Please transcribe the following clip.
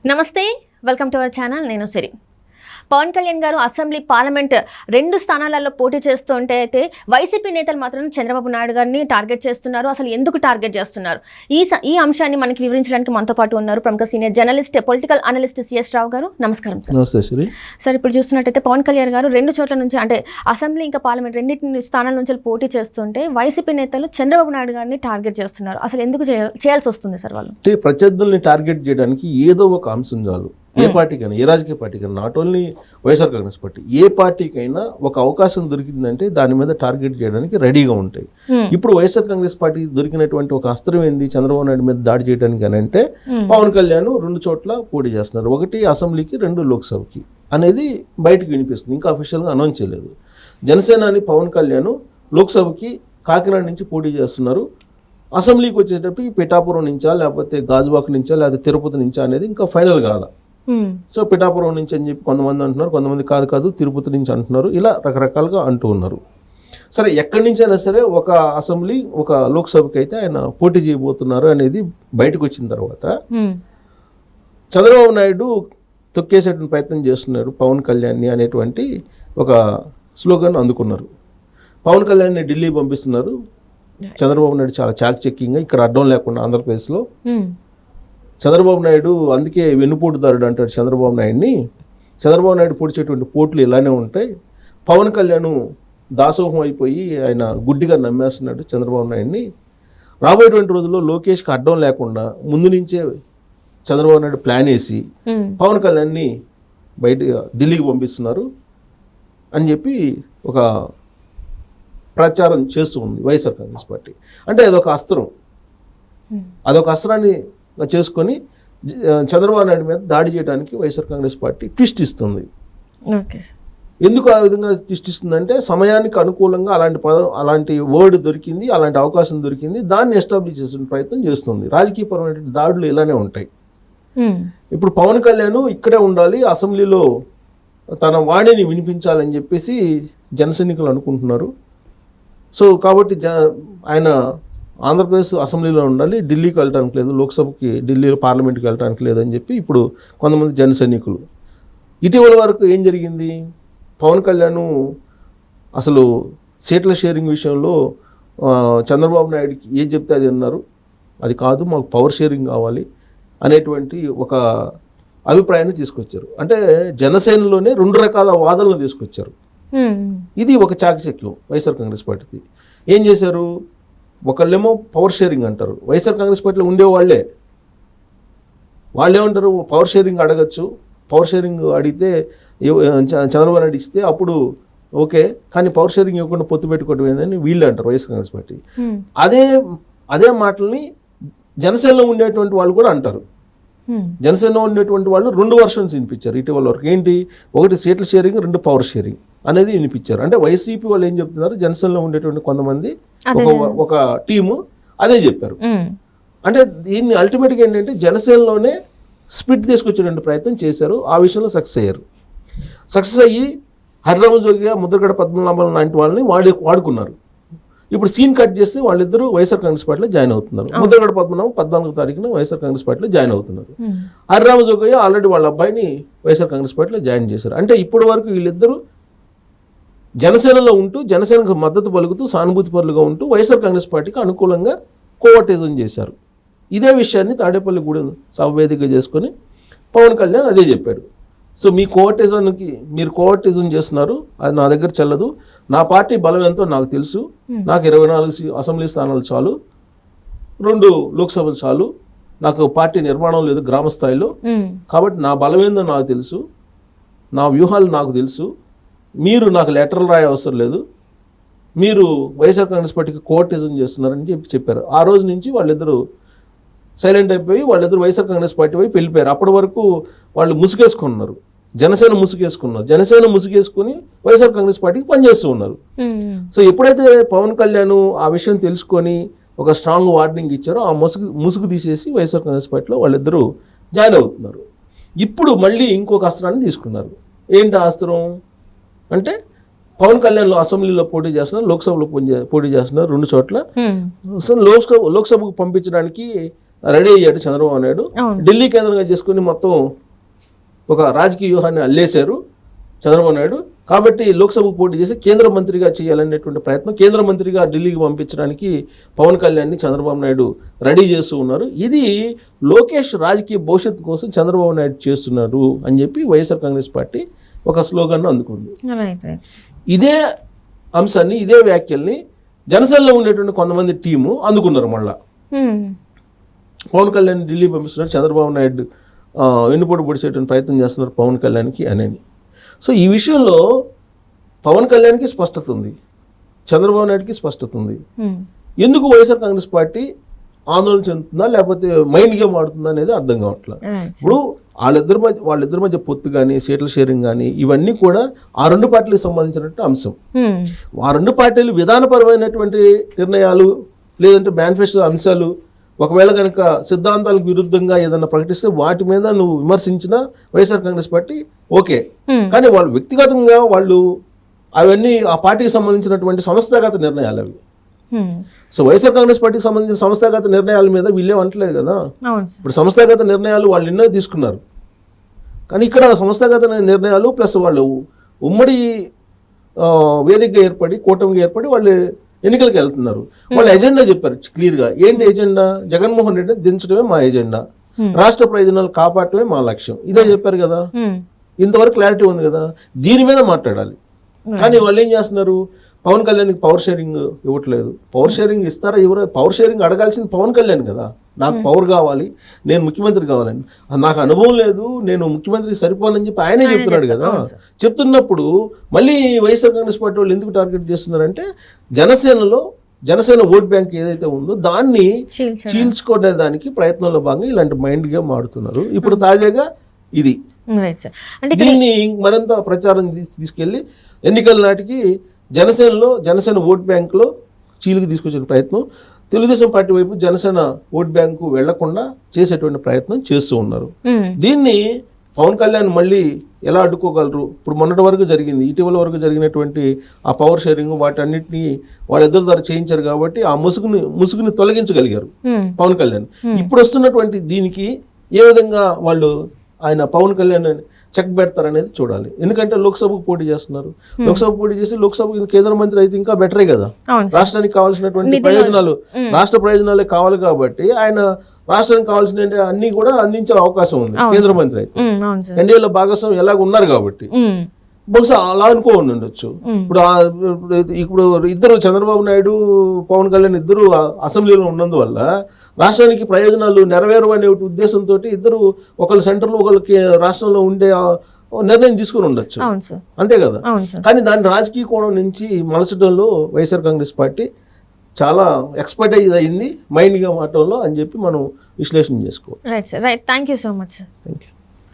నమస్తే, welcome to our channel. నేను సిరి. పవన్ కళ్యాణ్ గారు అసెంబ్లీ, పార్లమెంట్ 2 స్థానాలలో పోటీ చేస్తుంటే అయితే వైసీపీ నేతలు మాత్రం చంద్రబాబు నాయుడు గారిని టార్గెట్ చేస్తున్నారు. అసలు ఎందుకు టార్గెట్ చేస్తున్నారు? ఈ అంశాన్ని మనకి వివరించడానికి మనతో పాటు ఉన్నారు ప్రముఖ senior journalist, political analyst C S Rao garu. నమస్కారం సార్. నమస్తే శ్రీ. సార్, ఇప్పుడు చూస్తున్నట్టయితే పవన్ కళ్యాణ్ గారు 2 చోట్ల నుంచి, అంటే అసెంబ్లీ ఇంకా పార్లమెంట్ 2 స్థానాల నుంచి పోటీ చేస్తుంటే వైసీపీ నేతలు చంద్రబాబు నాయుడు గారిని టార్గెట్ చేస్తున్నారు. అసలు ఎందుకు చేయాల్సి వస్తుంది సార్ వాళ్ళు? అంటే ప్రత్యర్థుల్ని టార్గెట్ చేయడానికి ఏదో ఒక అంశం చాలు. ఏ పార్టీకైనా, ఏ రాజకీయ పార్టీకైనా, not only YSR Congress party, ఏ పార్టీకైనా ఒక అవకాశం దొరికిందంటే దాని మీద టార్గెట్ చేయడానికి రెడీగా ఉంటాయి. ఇప్పుడు వైఎస్ఆర్ కాంగ్రెస్ పార్టీ దొరికినటువంటి ఒక అస్త్రం ఏంది చంద్రబాబు నాయుడు మీద దాడి చేయడానికి అని అంటే, పవన్ కళ్యాణ్ 2 చోట్ల పోటీ చేస్తున్నారు. 1 అసెంబ్లీకి, 2 లోక్సభకి అనేది బయటకు వినిపిస్తుంది. ఇంకా అఫీషియల్గా అనౌన్స్ చేయలేదు. జనసేనాని పవన్ కళ్యాణ్ లోక్సభకి కాకినాడ నుంచి పోటీ చేస్తున్నారు. అసెంబ్లీకి వచ్చేటప్పటికి పిఠాపురం నుంచా, లేకపోతే గాజువాక నుంచా, లేకపోతే తిరుపతి నుంచా అనేది ఇంకా ఫైనల్ కాదా. సో పిఠాపురం నుంచి అని చెప్పి కొంతమంది అంటున్నారు, కొంతమంది కాదు తిరుపతి నుంచి అంటున్నారు. ఇలా రకరకాలుగా అంటూ ఉన్నారు. సరే, ఎక్కడి నుంచైనా సరే ఒక అసెంబ్లీ, ఒక లోక్సభకి అయితే ఆయన పోటీ చేయబోతున్నారు అనేది బయటకు వచ్చిన తర్వాత చంద్రబాబు నాయుడు తొక్కేసేటువంటి ప్రయత్నం చేస్తున్నారు పవన్ కళ్యాణ్ని అనేటువంటి ఒక స్లోగన్ అందుకున్నారు. పవన్ కళ్యాణ్ని ఢిల్లీ పంపిస్తున్నారు. చంద్రబాబు నాయుడు చాలా చాకచక్యంగా ఇక్కడ అడ్డం లేకుండా ఆంధ్రప్రదేశ్లో చంద్రబాబు నాయుడు, అందుకే వెన్నుపోటుదారుడు అంటాడు చంద్రబాబు నాయుడిని. చంద్రబాబు నాయుడు పొడిచేటువంటి పోట్లు ఇలానే ఉంటాయి. పవన్ కళ్యాణ్ దాసోహం అయిపోయి ఆయన గుడ్డిగా నమ్మేస్తున్నాడు చంద్రబాబు నాయుడిని. రాబోయేటువంటి రోజుల్లో లోకేష్కి అడ్డం లేకుండా ముందు నుంచే చంద్రబాబు నాయుడు ప్లాన్ వేసి పవన్ కళ్యాణ్ని ఢిల్లీకి పంపిస్తున్నారు అని చెప్పి ఒక ప్రచారం చేస్తూ ఉంది వైఎస్ఆర్ కాంగ్రెస్ పార్టీ. అంటే అదొక అస్త్రం. అదొక అస్త్రాన్ని చేసుకొని చంద్రబాబు నాయుడు మీద దాడి చేయడానికి వైఎస్ఆర్ కాంగ్రెస్ పార్టీ ట్విస్ట్ ఇస్తుంది. ఎందుకు ఆ విధంగా ట్విస్ట్ ఇస్తుందంటే, సమయానికి అనుకూలంగా అలాంటి వర్డ్ దొరికింది, అలాంటి అవకాశం దొరికింది, దాన్ని ఎస్టాబ్లిష్ చేసే ప్రయత్నం చేస్తుంది. రాజకీయపరమైన దాడులు ఇలానే ఉంటాయి. ఇప్పుడు పవన్ కళ్యాణ్ ఇక్కడే ఉండాలి, అసెంబ్లీలో తన వాణిని వినిపించాలని చెప్పేసి జనసైనికులు అనుకుంటున్నారు. సో కాబట్టి ఆయన ఆంధ్రప్రదేశ్ అసెంబ్లీలో ఉండాలి, ఢిల్లీకి వెళ్ళడానికి లేదు, లోక్సభకి, ఢిల్లీలో పార్లమెంట్కి వెళ్ళడానికి లేదు అని చెప్పి ఇప్పుడు కొంతమంది జన సైనికులు. ఇటీవల వరకు ఏం జరిగింది? పవన్ కళ్యాణ్ అసలు సీట్ల షేరింగ్ విషయంలో చంద్రబాబు నాయుడుకి ఏది చెప్తే అది అన్నారు. అది కాదు, మాకు పవర్ షేరింగ్ కావాలి అనేటువంటి ఒక అభిప్రాయాన్ని తీసుకొచ్చారు. అంటే జనసేనలోనే 2 రకాల వాదనలు తీసుకొచ్చారు. ఇది ఒక చాకచక్యం వైఎస్ఆర్ కాంగ్రెస్ పార్టీది. ఏం చేశారు? ఒకళ్ళేమో పవర్ షేరింగ్ అంటారు. వైఎస్ఆర్ కాంగ్రెస్ పార్టీలో ఉండేవాళ్ళే వాళ్ళేమంటారు, పవర్ షేరింగ్ అడగచ్చు, పవర్ షేరింగ్ అడిగితే చంద్రబాబు నాయుడు ఇస్తే అప్పుడు ఓకే, కానీ పవర్ షేరింగ్ ఇవ్వకుండా పొత్తు పెట్టుకోవడం ఏందని వీళ్ళే అంటారు వైఎస్ఆర్ కాంగ్రెస్ పార్టీ. అదే మాటల్ని జనసేనలో ఉండేటువంటి వాళ్ళు కూడా అంటారు. జనసేనలో ఉండేటువంటి వాళ్ళు 2 వర్షన్స్ వినిపించారు ఇటీవల వరకు. ఏంటి? 1 సీట్ల షేరింగ్, 2 పవర్ షేరింగ్ అనేది వినిపించారు. అంటే వైసీపీ వాళ్ళు ఏం చెప్తున్నారు, జనసేనలో ఉండేటువంటి కొంతమంది ఒక టీము అదే చెప్పారు. అంటే దీన్ని అల్టిమేట్గా ఏంటంటే జనసేనలోనే స్ప్లిట్ తీసుకొచ్చేటువంటి ప్రయత్నం చేశారు. ఆ విషయంలో సక్సెస్ అయ్యారు. సక్సెస్ అయ్యి హరిరామ జోగిగా, ముద్రగడ పద్మనాభం లాంటి వాళ్ళని వాడుకున్నారు. ఇప్పుడు సీన్ కట్ చేస్తే వాళ్ళిద్దరూ వైఎస్ఆర్ కాంగ్రెస్ పార్టీలో జాయిన్ అవుతున్నారు. ముద్రగడ పద్మనాభం 14వ తారీఖున వైఎస్ఆర్ కాంగ్రెస్ పార్టీలో జాయిన్ అవుతున్నారు. హరిరామ జోగయ్య ఆల్రెడీ వాళ్ళ అబ్బాయిని వైఎస్ఆర్ కాంగ్రెస్ పార్టీలో జాయిన్ చేశారు. అంటే ఇప్పటి వరకు వీళ్ళిద్దరూ జనసేనలో ఉంటూ, జనసేనకు మద్దతు పలుకుతూ, సానుభూతి పరులుగా ఉంటూ వైఎస్ఆర్ కాంగ్రెస్ పార్టీకి అనుకూలంగా కోవర్టిజం చేశారు. ఇదే విషయాన్ని తాడేపల్లిగూడెం సభ వేదిక చేసుకొని పవన్ కళ్యాణ్ అదే చెప్పాడు. సో మీరు కోవర్టిజం చేస్తున్నారు, అది నా దగ్గర చెల్లదు. నా పార్టీ బలం ఎంతో నాకు తెలుసు. నాకు 24 అసెంబ్లీ స్థానాలు చాలు, 2 లోక్సభలు చాలు. నాకు పార్టీ నిర్మాణం లేదు గ్రామ స్థాయిలో, కాబట్టి నా బలం ఏందో నాకు తెలుసు, నా వ్యూహాలు నాకు తెలుసు. మీరు నాకు లెటర్లు రాయ అవసరం లేదు, మీరు వైఎస్ఆర్ కాంగ్రెస్ పార్టీకి కోవర్టిజం చేస్తున్నారని చెప్పారు. ఆ రోజు నుంచి వాళ్ళిద్దరూ సైలెంట్ అయిపోయి వాళ్ళిద్దరు వైఎస్ఆర్ కాంగ్రెస్ పార్టీ వైపు వెళ్ళిపోయారు. అప్పటి వరకు వాళ్ళు ముసుగేసుకున్నారు, జనసేన ముసుగేసుకుని వైఎస్ఆర్ కాంగ్రెస్ పార్టీకి పనిచేస్తూ ఉన్నారు. సో ఎప్పుడైతే పవన్ కళ్యాణ్ ఆ విషయం తెలుసుకొని ఒక స్ట్రాంగ్ వార్నింగ్ ఇచ్చారో, ఆ ముసుగు తీసేసి వైఎస్ఆర్ కాంగ్రెస్ పార్టీలో వాళ్ళిద్దరూ జాయిన్ అవుతున్నారు. ఇప్పుడు మళ్ళీ ఇంకొక అస్త్రాన్ని తీసుకున్నారు. ఏంటి అస్త్రం అంటే, పవన్ కళ్యాణ్ అసెంబ్లీలో పోటీ చేస్తున్నారు, లోక్సభలో పోటీ చేస్తున్నారు 2 చోట్ల. లోక్సభకు పంపించడానికి రెడీ అయ్యాడు చంద్రబాబు నాయుడు. అవును. ఢిల్లీ కేంద్రంగా చేసుకుని మొత్తం ఒక రాజకీయ వ్యూహాన్ని అల్లేశారు చంద్రబాబు నాయుడు. కాబట్టి లోక్సభకు పోటీ చేసి కేంద్ర మంత్రిగా చేయాలనేటువంటి ప్రయత్నం, కేంద్ర మంత్రిగా ఢిల్లీకి పంపించడానికి పవన్ కళ్యాణ్ని చంద్రబాబు నాయుడు రెడీ చేస్తూ ఉన్నారు. ఇది లోకేష్ రాజకీయ భవిష్యత్తు కోసం చంద్రబాబు నాయుడు చేస్తున్నారు అని చెప్పి వైఎస్ఆర్ కాంగ్రెస్ పార్టీ ఒక స్లోగన్ను అందుకుంది. ఇదే అంశాన్ని, ఇదే వ్యాఖ్యల్ని జనసేనలో ఉండేటువంటి కొంతమంది టీము అందుకున్నారు. మళ్ళా పవన్ కళ్యాణ్ ఢిల్లీ పంపిస్తున్నారు, చంద్రబాబు నాయుడు వెన్నుపోటు పొడిచేటువంటి ప్రయత్నం చేస్తున్నారు పవన్ కళ్యాణ్కి అని. సో ఈ విషయంలో పవన్ కళ్యాణ్కి స్పష్టత ఉంది, చంద్రబాబు నాయుడుకి స్పష్టత ఉంది. ఎందుకు వైఎస్ఆర్ కాంగ్రెస్ పార్టీ ఆందోళన చెందుతుందా లేకపోతే మైండ్ గేమ్ ఆడుతుందా అనేది అర్థం కావట్లేదు. ఇప్పుడు వాళ్ళిద్దరి మధ్య పొత్తు కానీ, సీట్ల షేరింగ్ కానీ, ఇవన్నీ కూడా ఆ రెండు పార్టీలకు సంబంధించినటువంటి అంశం. ఆ రెండు పార్టీలు విధానపరమైనటువంటి నిర్ణయాలు లేదంటే మేనిఫెస్టో అంశాలు ఒకవేళ కనుక సిద్ధాంతాలకు విరుద్ధంగా ఏదైనా ప్రకటిస్తే వాటి మీద నువ్వు విమర్శించిన వైఎస్ఆర్ కాంగ్రెస్ పార్టీ ఓకే, కానీ వాళ్ళు వ్యక్తిగతంగా వాళ్ళు అవన్నీ ఆ పార్టీకి సంబంధించినటువంటి సంస్థాగత నిర్ణయాలు అవి. సో వైఎస్ఆర్ కాంగ్రెస్ పార్టీకి సంబంధించిన సంస్థాగత నిర్ణయాల మీద వీళ్ళే అంటలేదు కదా. ఇప్పుడు సంస్థాగత నిర్ణయాలు వాళ్ళు ఎన్నో తీసుకున్నారు, కానీ ఇక్కడ సంస్థాగత నిర్ణయాలు ప్లస్ వాళ్ళు ఉమ్మడి వేదికగా ఏర్పడి, కూటమిగా ఏర్పడి వాళ్ళు ఎన్నికలకు వెళ్తున్నారు. వాళ్ళ ఎజెండా చెప్పారు క్లియర్గా. ఏంటి ఎజెండా? జగన్మోహన్ రెడ్డిని దించడమే మా ఎజెండా, రాష్ట్ర ప్రయోజనాలు కాపాడటమే మా లక్ష్యం, ఇదే చెప్పారు కదా. ఇంతవరకు క్లారిటీ ఉంది కదా, దీని మీద మాట్లాడాలి. కానీ వాళ్ళు ఏం చేస్తున్నారు, పవన్ కళ్యాణ్కి పవర్ షేరింగ్ ఇవ్వట్లేదు. పవర్ షేరింగ్ ఇస్తారా ఎవరు? పవర్ షేరింగ్ అడగాల్సింది పవన్ కళ్యాణ్ కదా. నాకు పవర్ కావాలి, నేను ముఖ్యమంత్రి కావాలని, నాకు అనుభవం లేదు, నేను ముఖ్యమంత్రికి సరిపోనని చెప్పి ఆయనే చెప్తున్నాడు కదా. చెప్తున్నప్పుడు మళ్ళీ వైఎస్ఆర్ కాంగ్రెస్ పార్టీ వాళ్ళు ఎందుకు టార్గెట్ చేస్తున్నారంటే జనసేన ఓట్ బ్యాంక్ ఏదైతే ఉందో దాన్ని చీల్చుకునే దానికి ప్రయత్నంలో భాగంగా ఇలాంటి మైండ్ గేమ్ ఆడుతున్నారు. ఇప్పుడు తాజాగా ఇది దీన్ని మరింత ప్రచారం తీసుకెళ్లి ఎన్నికల నాటికి జనసేన ఓట్ బ్యాంకులో చీలికి తీసుకొచ్చిన ప్రయత్నం, తెలుగుదేశం పార్టీ వైపు జనసేన ఓట్ బ్యాంకు వెళ్లకుండా చేసేటువంటి ప్రయత్నం చేస్తూ ఉన్నారు. దీన్ని పవన్ కళ్యాణ్ మళ్ళీ ఎలా అడ్డుకోగలరు? ఇప్పుడు మొన్నటి వరకు జరిగింది, ఇటీవల వరకు జరిగినటువంటి ఆ పవర్ షేరింగ్ వాటన్నిటిని వాళ్ళిద్దరి ద్వారా చేయించారు కాబట్టి ఆ ముసుగుని తొలగించగలిగారు పవన్ కళ్యాణ్. ఇప్పుడు వస్తున్నటువంటి దీనికి ఏ విధంగా వాళ్ళు ఆయన పవన్ కళ్యాణ్ చెక్ పెడతారనేది చూడాలి. ఎందుకంటే లోక్సభకు పోటీ చేస్తున్నారు, లోక్సభకు పోటీ చేసి లోక్సభకు కేంద్ర మంత్రి అయితే ఇంకా బెటరే కదా. రాష్ట్రానికి కావాల్సినటువంటి రాష్ట్ర ప్రయోజనాలే కావాలి కాబట్టి ఆయన రాష్ట్రానికి కావాల్సిన అన్ని కూడా అందించే అవకాశం ఉంది కేంద్ర మంత్రి అయితే. ఎన్డీఏలో భాగస్వామ్యం ఎలాగ ఉన్నారు కాబట్టి బహుశా అలా ఉండొచ్చు. ఇప్పుడు ఇద్దరు చంద్రబాబు నాయుడు, పవన్ కళ్యాణ్ ఇద్దరు అసెంబ్లీలో ఉన్నందువల్ల రాష్ట్రానికి ప్రయోజనాలు నెరవేరు అనే ఉద్దేశంతో ఇద్దరు ఒకళ్ళు సెంటర్లో ఒకళ్ళకి రాష్ట్రంలో ఉండే నిర్ణయం తీసుకుని ఉండొచ్చు, అంతే కదా. కానీ దాని రాజకీయ కోణం నుంచి మలచడంలో వైఎస్ఆర్ కాంగ్రెస్ పార్టీ చాలా ఎక్స్పర్టైజ్ అయింది మైండ్గా మాటంలో అని చెప్పి మనం విశ్లేషణ చేసుకోవాలి. Right sir, right. Thank you so much sir. Thank you.